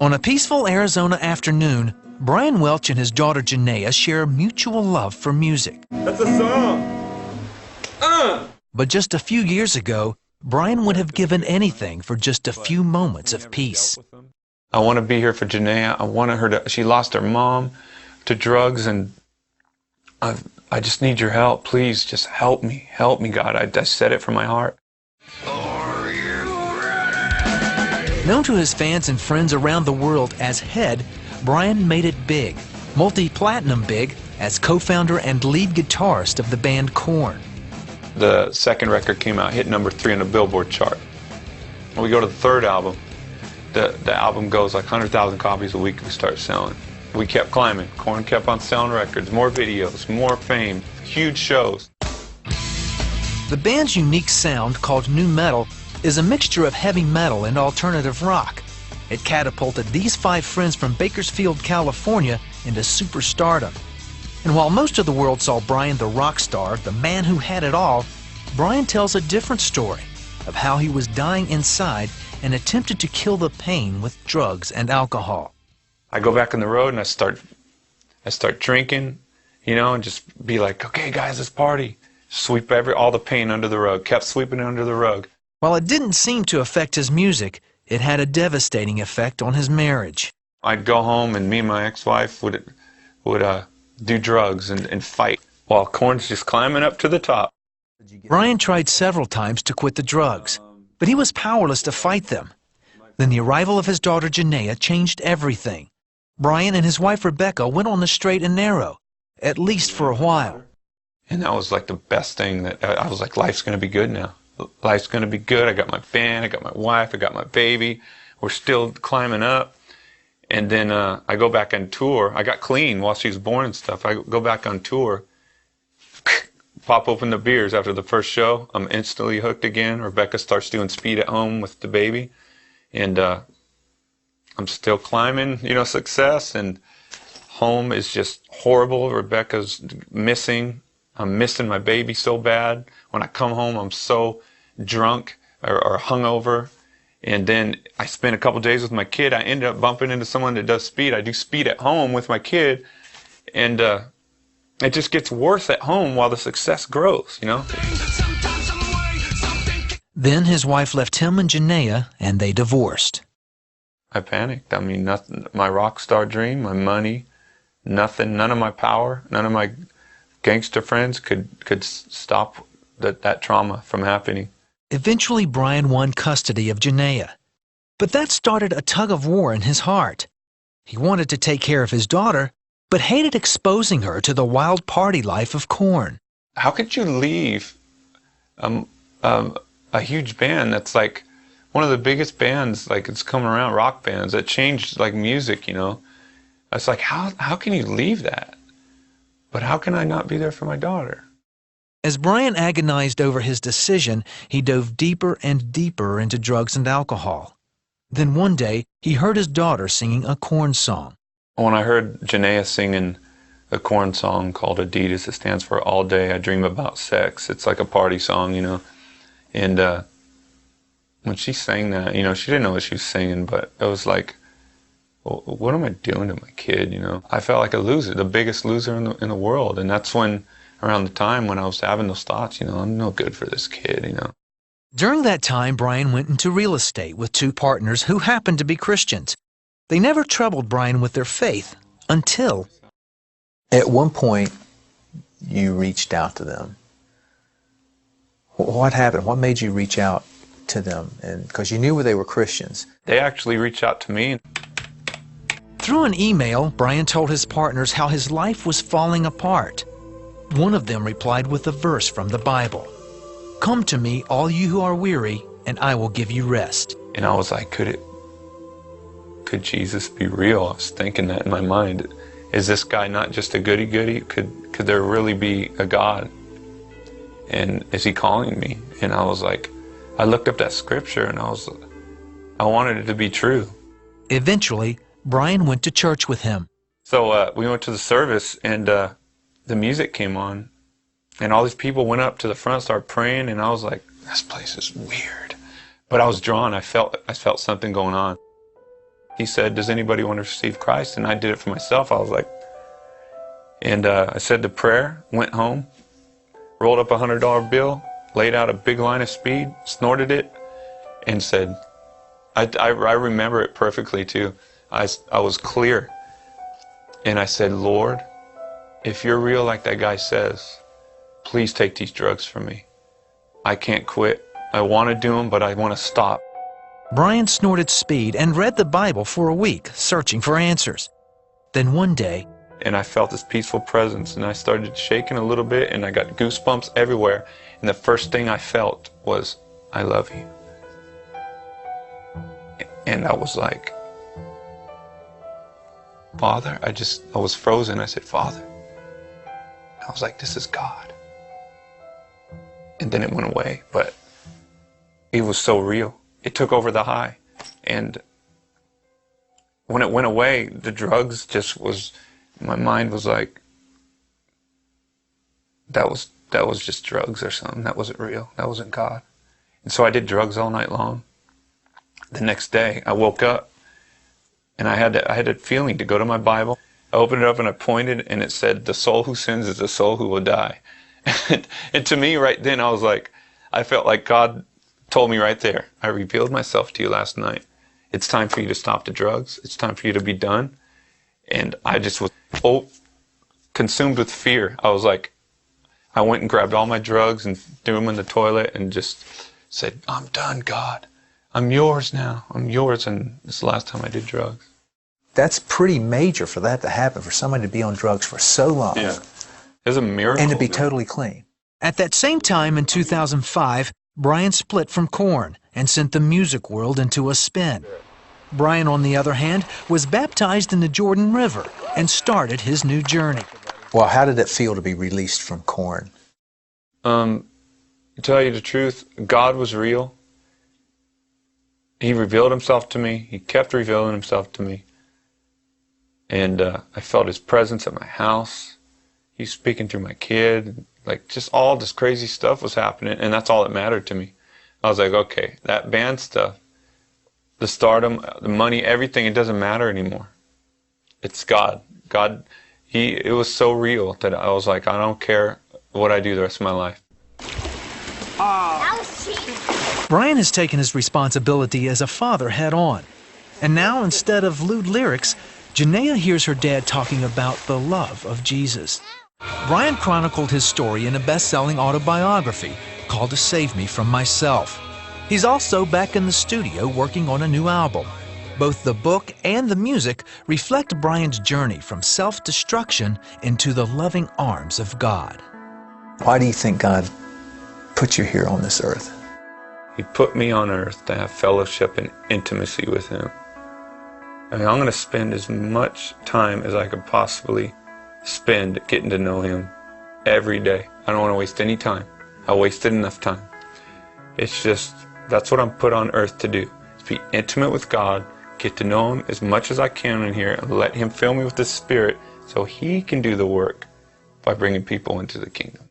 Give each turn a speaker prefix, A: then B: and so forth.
A: On a peaceful Arizona afternoon, Brian Welch and his daughter Janaea share a mutual love for music.
B: That's a song!
A: But just a few years ago, Brian would have given anything for just a few moments of peace.
B: I want to be here for Janaea. I wanted her to, she lost her mom to drugs, and I just need your help. Please, just help me, God. I said it from my heart.
A: Known to his fans and friends around the world as Head, Brian made it big, multi-platinum big, as co-founder and lead guitarist of the band KoRn.
B: The second record came out, hit #3 on the Billboard chart. When we go to the third album, the album goes like 100,000 copies a week. We start selling. We kept climbing. KoRn kept on selling records, more videos, more fame, huge shows.
A: The band's unique sound, called nu metal, is a mixture of heavy metal and alternative rock. It catapulted these 5 friends from Bakersfield, California into superstardom. And while most of the world saw Brian the rock star, the man who had it all, Brian tells a different story of how he was dying inside and attempted to kill the pain with drugs and alcohol.
B: I go back on the road and I start drinking, you know, and just be like, okay guys, let's party. Sweep all the pain under the rug, kept sweeping it under the rug.
A: While it didn't seem to affect his music, it had a devastating effect on his marriage.
B: I'd go home and me and my ex-wife would do drugs and fight while KoRn's just climbing up to the top.
A: Brian tried several times to quit the drugs, but he was powerless to fight them. Then the arrival of his daughter Janaea changed everything. Brian and his wife Rebecca went on the straight and narrow, at least for a while.
B: And that was like the best thing. That I was like, life's going to be good now. Life's going to be good. I got my band, I got my wife, I got my baby. We're still climbing up. And then I go back on tour. I got clean while she was born and stuff. I go back on tour, pop open the beers after the first show. I'm instantly hooked again. Rebecca starts doing speed at home with the baby. And I'm still climbing, you know, success. And home is just horrible. Rebecca's missing. I'm missing my baby so bad. When I come home, I'm so drunk or hungover. And then I spend a couple days with my kid. I end up bumping into someone that does speed. I do speed at home with my kid. And it just gets worse at home while the success grows, you know?
A: Then his wife left him and Janaea, and they divorced.
B: I panicked. I mean, nothing. My rock star dream, my money, nothing, none of my power, none of my gangster friends could stop that trauma from happening.
A: Eventually, Brian won custody of Janaea. But that started a tug-of-war in his heart. He wanted to take care of his daughter, but hated exposing her to the wild party life of KoRn.
B: How could you leave a huge band that's like one of the biggest bands, like it's coming around, rock bands, that changed like music, you know? It's like, how can you leave that? But how can I not be there for my daughter?
A: As Brian agonized over his decision, he dove deeper and deeper into drugs and alcohol. Then one day, he heard his daughter singing a KoRn song.
B: When I heard Janaea singing a KoRn song called Adidas, it stands for All Day I Dream About Sex. It's like a party song, you know. And when she sang that, you know, she didn't know what she was singing, but it was like, well, what am I doing to my kid, you know? I felt like a loser, the biggest loser in the world. And that's when, around the time when I was having those thoughts, you know, I'm no good for this kid, you know.
A: During that time, Brian went into real estate with 2 partners who happened to be Christians. They never troubled Brian with their faith until...
C: At one point, you reached out to them. What happened? What made you reach out to them? And because you knew they were Christians.
B: They actually reached out to me.
A: Through an email, Brian told his partners how his life was falling apart. One of them replied with a verse from the Bible. "Come to me, all you who are weary, and I will give you rest."
B: And I was like, could Jesus be real? I was thinking that in my mind. Is this guy not just a goody-goody? Could there really be a God? And is he calling me? And I was like, I looked up that scripture and I wanted it to be true.
A: Eventually, Brian went to church with him.
B: So we went to the service, and the music came on, and all these people went up to the front, started praying, and I was like, this place is weird. But I was drawn. I felt something going on. He said, does anybody want to receive Christ? And I did it for myself. I was like, and I said the prayer, went home, rolled up a $100 bill, laid out a big line of speed, snorted it, and said, I remember it perfectly too. I was clear. And I said, Lord, if you're real like that guy says, please take these drugs from me. I can't quit. I want to do them, but I want to stop.
A: Brian snorted speed and read the Bible for a week, searching for answers. Then one day,
B: and I felt this peaceful presence, and I started shaking a little bit, and I got goosebumps everywhere. And the first thing I felt was, I love you. And I was like, Father, I was frozen. I said, Father. I was like, this is God. And then it went away, but it was so real. It took over the high. And when it went away, the drugs just was, my mind was like, that was just drugs or something. That wasn't real. That wasn't God. And so I did drugs all night long. The next day, I woke up, and I had a feeling to go to my Bible. I opened it up and I pointed, and it said, the soul who sins is the soul who will die. And to me, right then, I was like, I felt like God told me right there, I revealed myself to you last night. It's time for you to stop the drugs. It's time for you to be done. And I just was consumed with fear. I was like, I went and grabbed all my drugs and threw them in the toilet and just said, I'm done, God. I'm yours now. I'm yours. And this is the last time I did drugs.
C: That's pretty major for that to happen, for somebody to be on drugs for so long.
B: Yeah. It was a miracle.
C: And to be totally clean.
A: at that same time in 2005, Brian split from KoRn and sent the music world into a spin. Brian, on the other hand, was baptized in the Jordan River and started his new journey.
C: Well, how did it feel to be released from KoRn?
B: To tell you the truth, God was real. He revealed himself to me. He kept revealing himself to me. And I felt his presence at my house. He's speaking through my kid. Like, just all this crazy stuff was happening, and that's all that mattered to me. I was like, okay, that band stuff, the stardom, the money, everything, it doesn't matter anymore. It's God. God, it was so real that I was like, I don't care what I do the rest of my life.
D: That was cheating.
A: Brian has taken his responsibility as a father head on. And now, instead of lewd lyrics, Janaea hears her dad talking about the love of Jesus. Brian chronicled his story in a best-selling autobiography called To Save Me From Myself. He's also back in the studio working on a new album. Both the book and the music reflect Brian's journey from self-destruction into the loving arms of God.
C: Why do you think God put you here on this earth?
B: He put me on earth to have fellowship and intimacy with him. I mean, I'm going to spend as much time as I could possibly spend getting to know him every day. I don't want to waste any time. I wasted enough time. It's just, that's what I'm put on earth to do. Is be intimate with God, get to know him as much as I can in here, and let him fill me with his Spirit so he can do the work by bringing people into the kingdom.